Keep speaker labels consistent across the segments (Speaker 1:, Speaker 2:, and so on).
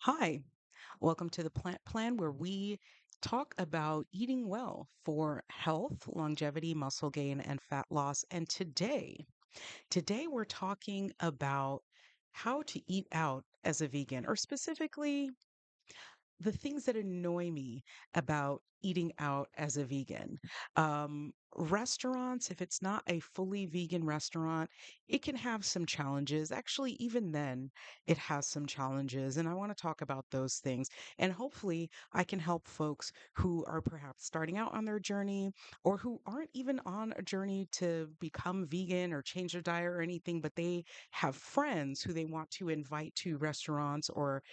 Speaker 1: Hi, welcome to the Plant Plan, where we talk about eating well for health, longevity, muscle gain, and fat loss. And today we're talking about how to eat out as a vegan, or specifically the things that annoy me about eating out as a vegan. Restaurants, if it's not a fully vegan restaurant, it can have some challenges. Actually, even then, it has some challenges. And I want to talk about those things. And hopefully, I can help folks who are perhaps starting out on their journey or who aren't even on a journey to become vegan or change their diet or anything, but they have friends who they want to invite to restaurants or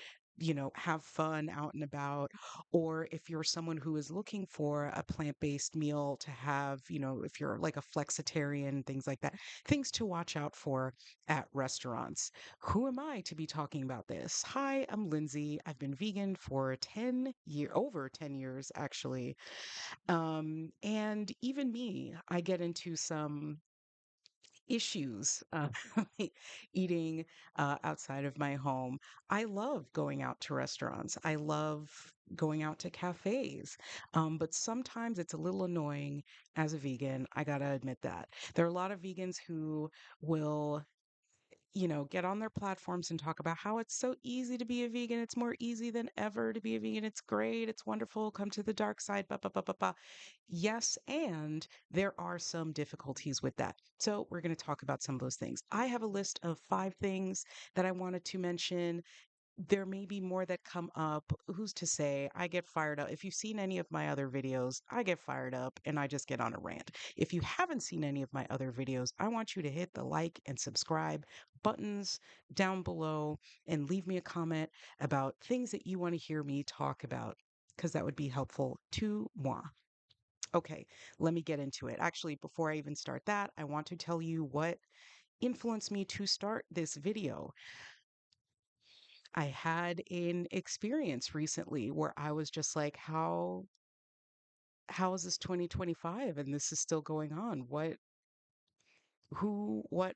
Speaker 1: have fun out and about. Or if you're someone who is looking for a plant-based meal to have, if you're like a flexitarian, things like that, things to watch out for at restaurants. Who am I to be talking about this? Hi, I'm Lindsay. I've been vegan for over 10 years, actually. And even me, I get into some issues eating outside of my home. I love going out to restaurants. I love going out to cafes. But sometimes it's a little annoying as a vegan. I gotta admit that. There are a lot of vegans who will get on their platforms and talk about how it's so easy to be a vegan. It's more easy than ever to be a vegan. It's great. It's wonderful. Come to the dark side. Ba, ba, ba, ba, ba. Yes, and there are some difficulties with that. So we're going to talk about some of those things. I have a list of 5 things that I wanted to mention. There may be more that come up. Who's to say? I get fired up. If you've seen any of my other videos, I get fired up and I just get on a rant. If you haven't seen any of my other videos, I want you to hit the like and subscribe buttons down below and leave me a comment about things that you want to hear me talk about, because that would be helpful to moi. Okay, let me get into it. Actually, before I even start that, I want to tell you what influenced me to start this video. I had an experience recently where I was just like, how is this 2025 and this is still going on? What,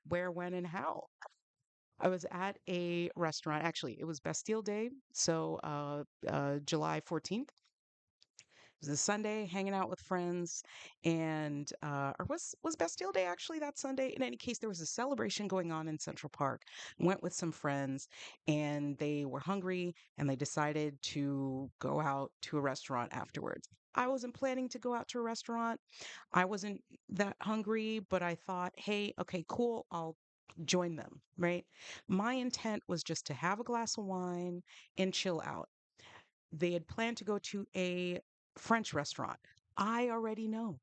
Speaker 1: where, when, and how? I was at a restaurant. Actually, it was Bastille Day, so July 14th. It was a Sunday, hanging out with friends, and or was Bastille Day actually that Sunday? In any case, there was a celebration going on in Central Park. Went with some friends, and they were hungry, and they decided to go out to a restaurant afterwards. I wasn't planning to go out to a restaurant. I wasn't that hungry, but I thought, hey, okay, cool, I'll join them, right? My intent was just to have a glass of wine and chill out. They had planned to go to a French restaurant. I already know.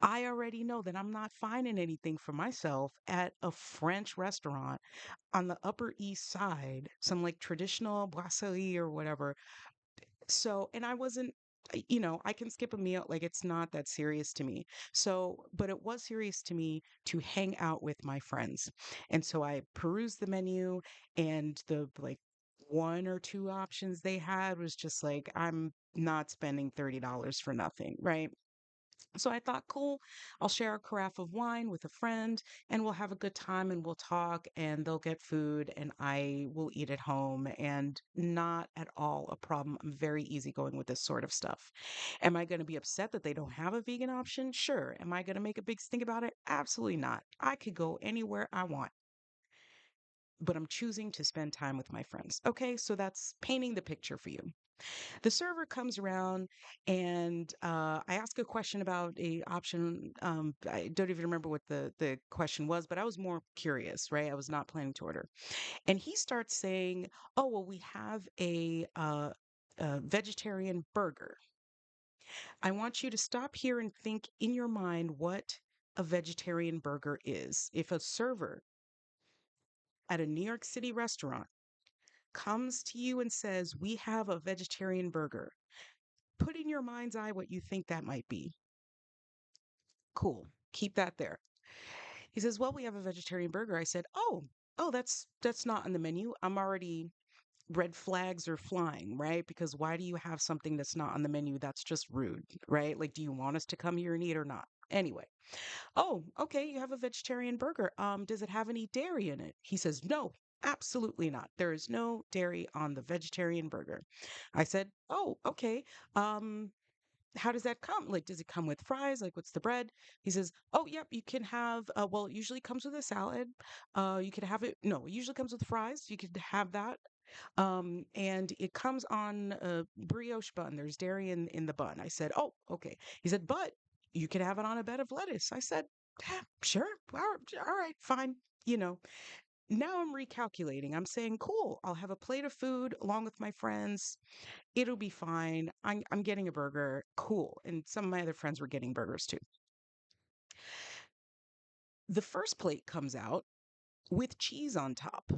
Speaker 1: I already know that I'm not finding anything for myself at a French restaurant on the Upper East Side, some like traditional brasserie or whatever. So, and I wasn't, I can skip a meal. Like it's not that serious to me. So, but it was serious to me to hang out with my friends. And so I perused the menu and the like one or two options they had was just like, I'm not spending $30 for nothing, right? So I thought, cool, I'll share a carafe of wine with a friend and we'll have a good time and we'll talk and they'll get food and I will eat at home and not at all a problem. I'm very easygoing with this sort of stuff. Am I going to be upset that they don't have a vegan option? Sure. Am I going to make a big stink about it? Absolutely not. I could go anywhere I want, but I'm choosing to spend time with my friends. Okay, so that's painting the picture for you. The server comes around and I ask a question about a option. I don't even remember what the question was, but I was more curious, right? I was not planning to order. And he starts saying, "Oh, well, we have a vegetarian burger." I want you to stop here and think in your mind what a vegetarian burger is. If a server at a New York City restaurant comes to you and says, "We have a vegetarian burger," put in your mind's eye what you think that might be. Cool. Keep that there. He says, "Well, we have a vegetarian burger." I said, "Oh, that's not on the menu. I'm already red flags are flying, right? Because why do you have something that's not on the menu? That's just rude, right? Like, do you want us to come here and eat or not?" Anyway, "Oh, okay, you have a vegetarian burger. Does it have any dairy in it?" He says, "No." Absolutely not. There is no dairy on the vegetarian burger. I said, oh, okay. Um, how does that come? Like, does it come with fries? Like, what's the bread? He says, oh, yep, you can have, well, it usually comes with a salad. You could have it, no, it usually comes with fries. You could have that. And it comes on a brioche bun. There's dairy in the bun. I said, oh, okay. He said, but you could have it on a bed of lettuce. I said, "Yeah, sure. All right, fine. You know, now I'm recalculating. I'm saying, cool, I'll have a plate of food along with my friends. It'll be fine. I'm getting a burger. Cool. And some of my other friends were getting burgers too. The first plate comes out with cheese on top,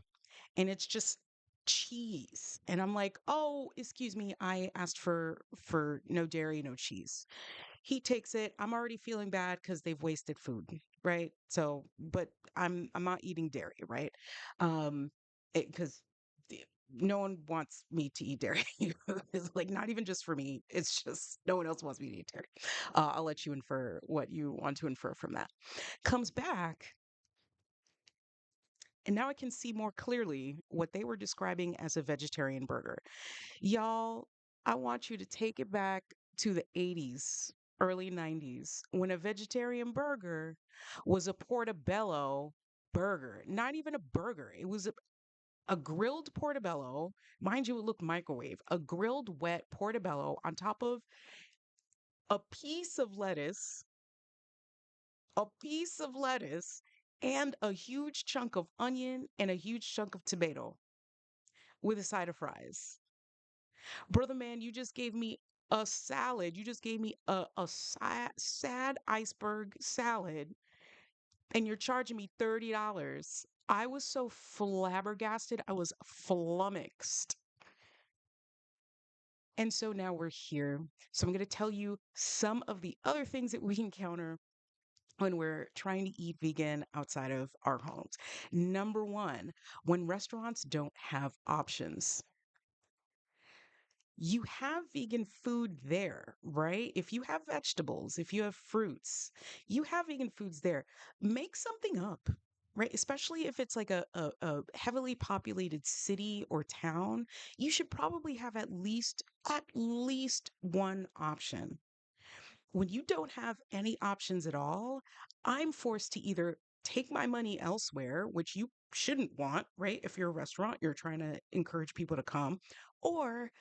Speaker 1: and it's just cheese. And I'm like, "Oh, excuse me. I asked for no dairy, no cheese." He takes it. I'm already feeling bad because they've wasted food, right? So, but I'm not eating dairy, right? Um, because no one wants me to eat dairy. It's like not even just for me. It's just no one else wants me to eat dairy. I'll let you infer what you want to infer from that. Comes back, and now I can see more clearly what they were describing as a vegetarian burger. Y'all, I want you to take it back to the 80s, early 90s, when a vegetarian burger was a portobello burger. Not even a burger. It was a grilled portobello. Mind you, it looked microwave. A grilled wet portobello on top of a piece of lettuce, a piece of lettuce, and a huge chunk of onion and a huge chunk of tomato with a side of fries. Brother man, you just gave me a salad. You just gave me a sad iceberg salad, and you're charging me $30. I was so flabbergasted. I was flummoxed. And so now we're here. So I'm going to tell you some of the other things that we encounter when we're trying to eat vegan outside of our homes. Number one, when restaurants don't have options. You have vegan food there, right? If you have vegetables, if you have fruits, you have vegan foods there. Make something up, right? Especially if it's like a heavily populated city or town, you should probably have at least one option. When you don't have any options at all, I'm forced to either take my money elsewhere, which you shouldn't want, right? If you're a restaurant, you're trying to encourage people to come, or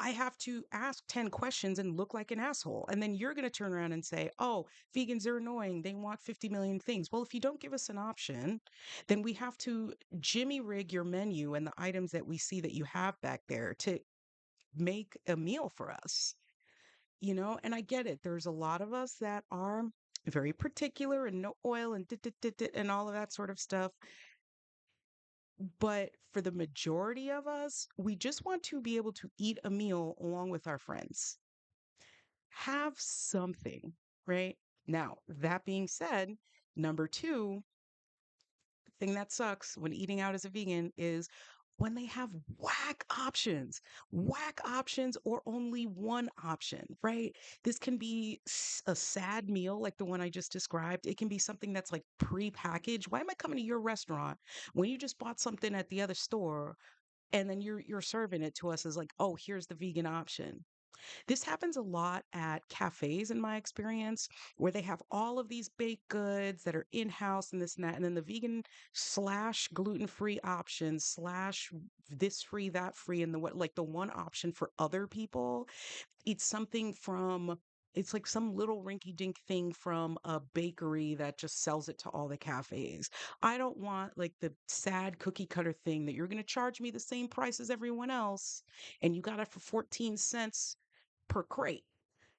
Speaker 1: I have to ask 10 questions and look like an asshole. And then you're going to turn around and say, oh, vegans are annoying. They want 50 million things. Well, if you don't give us an option, then we have to jimmy rig your menu and the items that we see that you have back there to make a meal for us. And I get it. There's a lot of us that are very particular and no oil and and all of that sort of stuff. But for the majority of us, we just want to be able to eat a meal along with our friends. Have something, right? Now, that being said, number two, thing that sucks when eating out as a vegan is when they have whack options, or only one option, right? This can be a sad meal like the one I just described. It can be something that's like pre-packaged. Why am I coming to your restaurant when you just bought something at the other store and then you're serving it to us as like, oh, here's the vegan option? This happens a lot at cafes in my experience, where they have all of these baked goods that are in-house and this and that, and then the vegan slash gluten-free options slash this free, that free, and the what, like the one option for other people. It's like some little rinky-dink thing from a bakery that just sells it to all the cafes. I don't want like the sad cookie cutter thing that you're going to charge me the same price as everyone else and you got it for 14 cents per crate.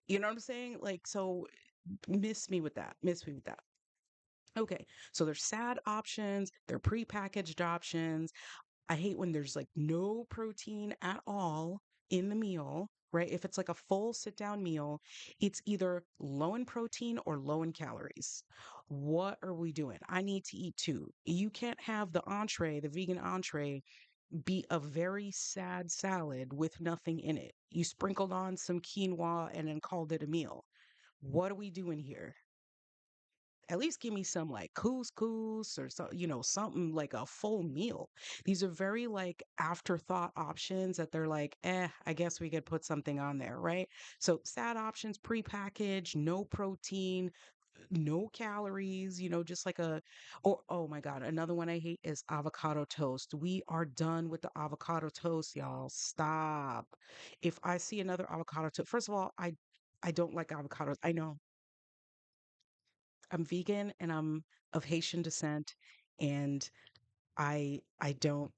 Speaker 1: You know what I'm saying? Like, so miss me with that. Miss me with that. Okay. So there's sad options, they're prepackaged options. I hate when there's like no protein at all in the meal, right? If it's like a full sit down meal, it's either low in protein or low in calories. What are we doing? I need to eat two. You can't have the entree, the vegan entree, be a very sad salad with nothing in it. You sprinkled on some quinoa and then called it a meal. What are we doing here? At least give me some like couscous or so, something like a full meal. These are very like afterthought options that they're like, I guess we could put something on there, right? So sad options, prepackaged, no protein, no calories, just like oh my God, another one I hate is avocado toast. We are done with the avocado toast, y'all. Stop. If I see another avocado toast, first of all, I don't like avocados. I know I'm vegan and I'm of Haitian descent, and I don't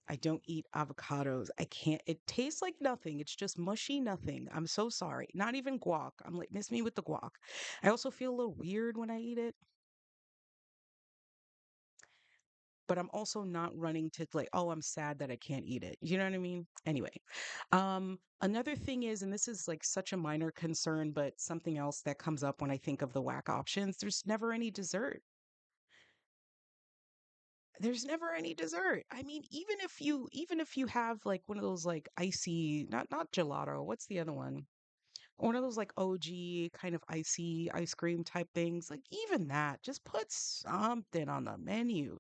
Speaker 1: eat avocados. I can't. It tastes like nothing. It's just mushy nothing. I'm so sorry. Not even guac. I'm like, miss me with the guac. I also feel a little weird when I eat it, but I'm also not running to like, oh, I'm sad that I can't eat it. You know what I mean? Anyway, another thing is, and this is like such a minor concern, but something else that comes up when I think of the whack options, there's never any dessert. There's never any dessert. I mean, even if you have like one of those like icy, not gelato, what's the other one? One of those like OG kind of icy ice cream type things. Like even that, just put something on the menu.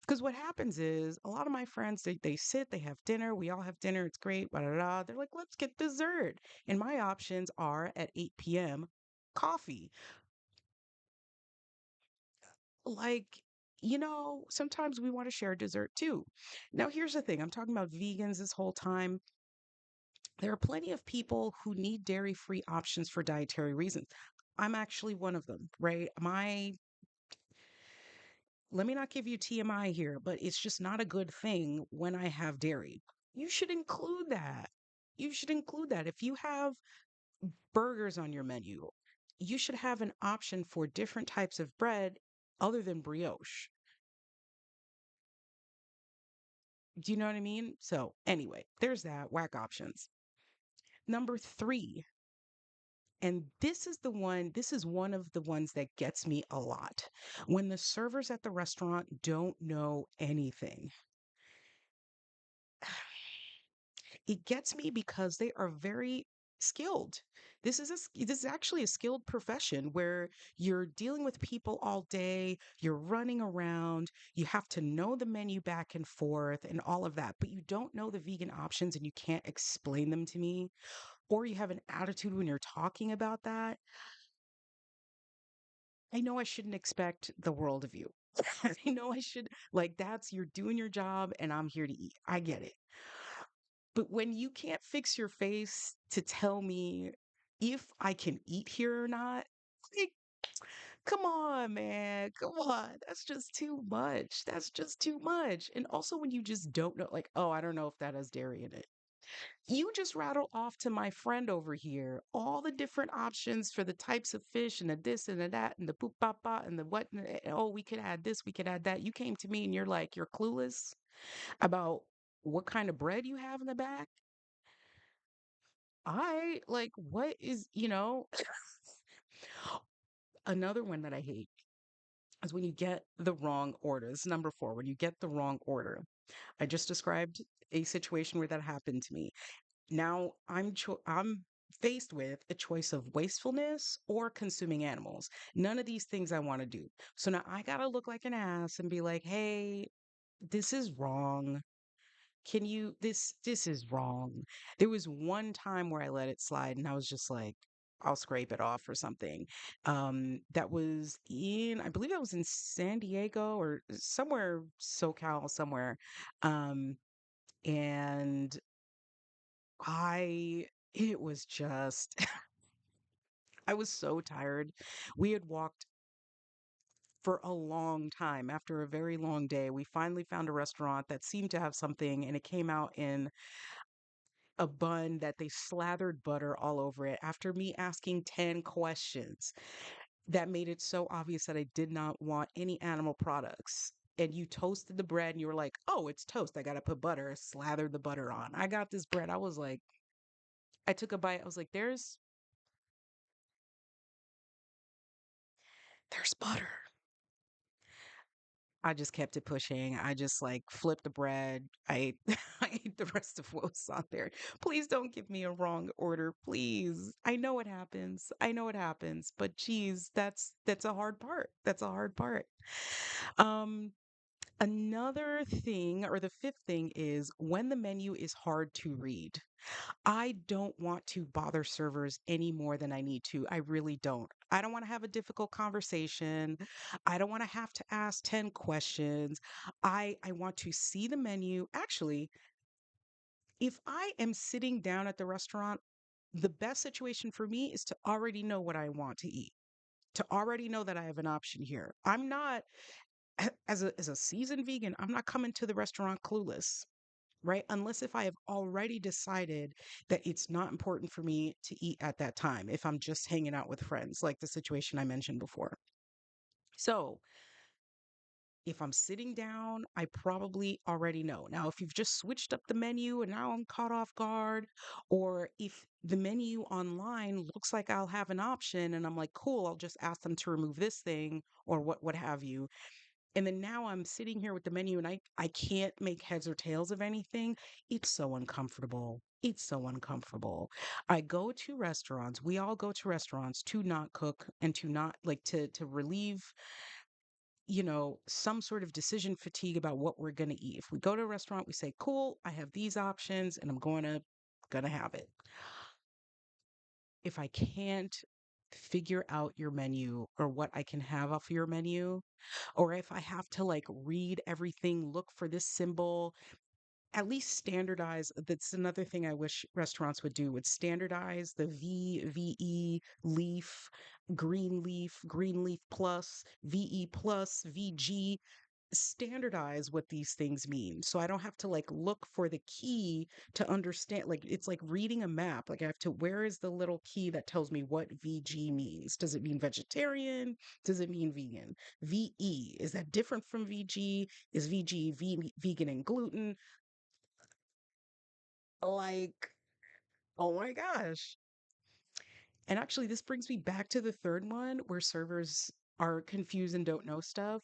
Speaker 1: Because what happens is a lot of my friends they sit, they have dinner, we all have dinner, it's great, blah, blah, blah. They're like, let's get dessert. And my options are at 8 p.m. coffee. Like, sometimes we want to share dessert too. Now, here's the thing, I'm talking about vegans this whole time. There are plenty of people who need dairy free options for dietary reasons. I'm actually one of them, right? Let me not give you TMI here, but it's just not a good thing when I have dairy. You should include that. You should include that. If you have burgers on your menu, you should have an option for different types of bread other than brioche. Do you know what I mean? So, anyway, there's that whack options. Number three, and this is one of the ones that gets me a lot. When the servers at the restaurant don't know anything, it gets me because they are very skilled. This is actually a skilled profession where you're dealing with people all day, you're running around, you have to know the menu back and forth and all of that, but you don't know the vegan options and you can't explain them to me, or you have an attitude when you're talking about that. I know I shouldn't expect the world of you. I know I should, like, you're doing your job and I'm here to eat. I get it. But when you can't fix your face to tell me if I can eat here or not, like, come on, man. Come on. That's just too much. That's just too much. And also, when you just don't know, like, oh, I don't know if that has dairy in it. You just rattle off to my friend over here all the different options for the types of fish and the this and the that and the poop papa and the what. Oh, we could add this, we could add that. You came to me and you're like, you're clueless about what kind of bread you have in the back. I like, what is, another one that I hate is when you get the wrong order. This is number four, when you get the wrong order. I just described a situation where that happened to me. Now I'm faced with a choice of wastefulness or consuming animals. None of these things I want to do. So now I got to look like an ass and be like, "Hey, this is wrong. Can you this is wrong." There was one time where I let it slide and I was just like, I'll scrape it off or something. That was in, I believe that was in San Diego or somewhere SoCal somewhere. Um, and it was just, I was so tired. We had walked for a long time after a very long day. We finally found a restaurant that seemed to have something, and it came out in a bun that they slathered butter all over it after me asking 10 questions. That made it so obvious that I did not want any animal products. And you toasted the bread and you were like, oh, it's toast. I got to put butter, slather the butter on. I got this bread. I was like, I took a bite. I was like, there's butter. I just kept it pushing. I just like flipped the bread. I ate, I ate the rest of what was on there. Please don't give me a wrong order, please. I know it happens. I know it happens. But geez, that's a hard part. That's a hard part. Um, Another thing, or the fifth thing, is when the menu is hard to read. I don't want to bother servers any more than I need to. I really don't. I don't want to have a difficult conversation. I don't want to have to ask 10 questions. I want to see the menu. Actually, if I am sitting down at the restaurant, the best situation for me is to already know what I want to eat. To already know that I have an option here. I'm not as a seasoned vegan, I'm not coming to the restaurant clueless, right? Unless if I have already decided that it's not important for me to eat at that time, if I'm just hanging out with friends, like the situation I mentioned before. So if I'm sitting down, I probably already know. Now, if you've just switched up the menu and now I'm caught off guard, or if the menu online looks like I'll have an option and I'm like, cool, I'll just ask them to remove this thing or what have you. And then now I'm sitting here with the menu and I can't make heads or tails of anything. It's so uncomfortable. It's so uncomfortable. I go to restaurants. We all go to restaurants to not cook and to not like to relieve, some sort of decision fatigue about what we're going to eat. If we go to a restaurant, we say, "Cool, I have these options and I'm going to have it." If I can't figure out your menu or what I can have off your menu, or if I have to like read everything, look for this symbol, at least standardize. That's another thing I wish restaurants would standardize the VE leaf, green leaf plus, VE plus, VG. Standardize what these things mean so I don't have to like look for the key to understand. Like it's like reading a map. Like I have to, where is the little key that tells me what VG means? Does it mean vegetarian? Does it mean vegan? VE, is that different from VG? Is vegan and gluten? Like, oh my gosh. And actually, this brings me back to the third one where servers are confused and don't know stuff.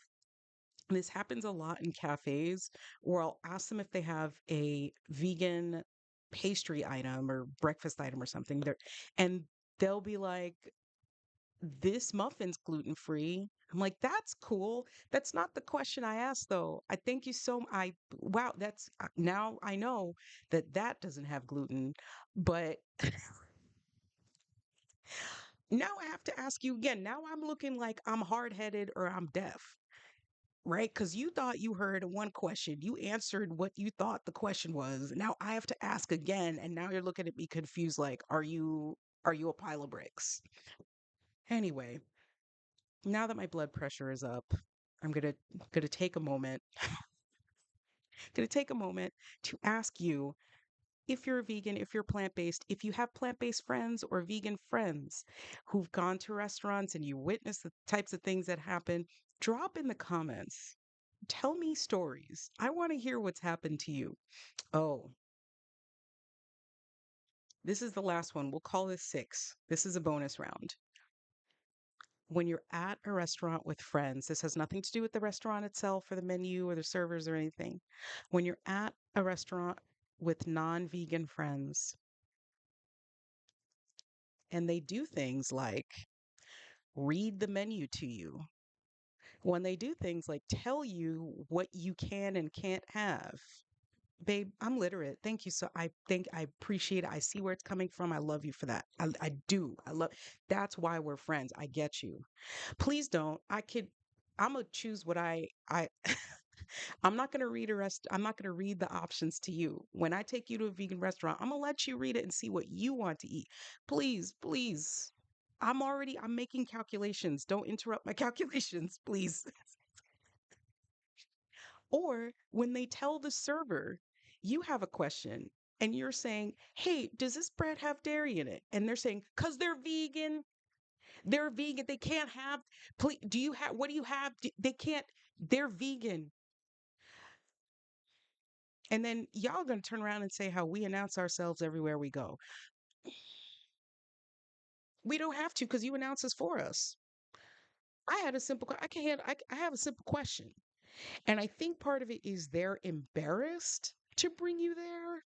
Speaker 1: This happens a lot in cafes where I'll ask them if they have a vegan pastry item or breakfast item or something there, and they'll be like, "This muffin's gluten free." I'm like, "That's cool. That's not the question I asked, though. I thank you so. I wow. That's now I know that that doesn't have gluten, but now I have to ask you again. Now I'm looking like I'm hard headed or I'm deaf." Right? Because you thought you heard one question. You answered what you thought the question was. Now I have to ask again, and now you're looking at me confused, like, are you a pile of bricks? Anyway, now that my blood pressure is up, I'm gonna take a moment, gonna take a moment to ask you if you're a vegan, if you're plant-based, if you have plant-based friends or vegan friends who've gone to restaurants and you witness the types of things that happen, drop in the comments. Tell me stories. I want to hear what's happened to you. Oh, this is the last one. We'll call this six. This is a bonus round. When you're at a restaurant with friends, this has nothing to do with the restaurant itself or the menu or the servers or anything. When you're at a restaurant with non vegan friends and they do things like read the menu to you, when they do things like tell you what you can and can't have, babe, I'm literate. Thank you. So I think I appreciate it. I see where it's coming from. I love you for that. I do. I love that's why we're friends. I get you. Please don't. I'm gonna choose what I I'm not gonna read I'm not gonna read the options to you. When I take you to a vegan restaurant, I'm gonna let you read it and see what you want to eat. Please, please. I'm making calculations. Don't interrupt my calculations, please. Or when they tell the server, you have a question and you're saying, "Hey, does this bread have dairy in it?" And they're saying, "Cause they're vegan. They're vegan. They can't have, please, do you have, what do you have? They can't, they're vegan." And then y'all gonna turn around and say how we announce ourselves everywhere we go. We don't have to because you announce us for us. I had a simple, I can, I have a simple question. And I think part of it is they're embarrassed to bring you there,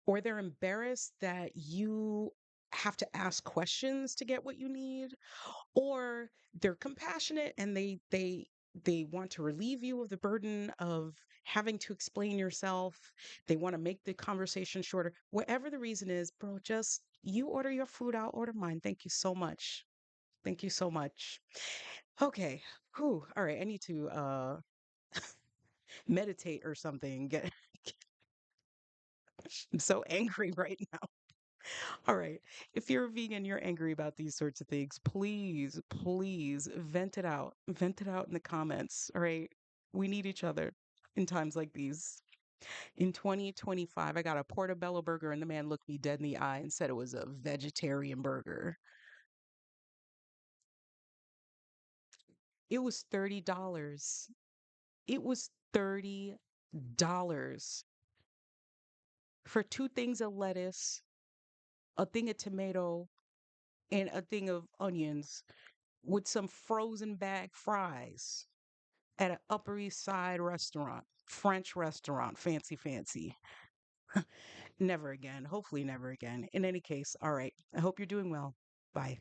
Speaker 1: or they're embarrassed that you have to ask questions to get what you need, or they're compassionate and they want to relieve you of the burden of having to explain yourself. They want to make the conversation shorter. Whatever the reason is, bro, just you order your food, I'll order mine. Thank you so much. Thank you so much. Okay. Whew. All right. I need to meditate or something. Get I'm so angry right now. All right. If you're a vegan, you're angry about these sorts of things, please, please vent it out. Vent it out in the comments. All right. We need each other in times like these. In 2025, I got a portobello burger and the man looked me dead in the eye and said it was a vegetarian burger. It was $30. It was $30 for two things of lettuce, a thing of tomato, and a thing of onions with some frozen bag fries at an Upper East Side restaurant, French restaurant, fancy, fancy. Never again. Hopefully, never again. In any case, all right. I hope you're doing well. Bye.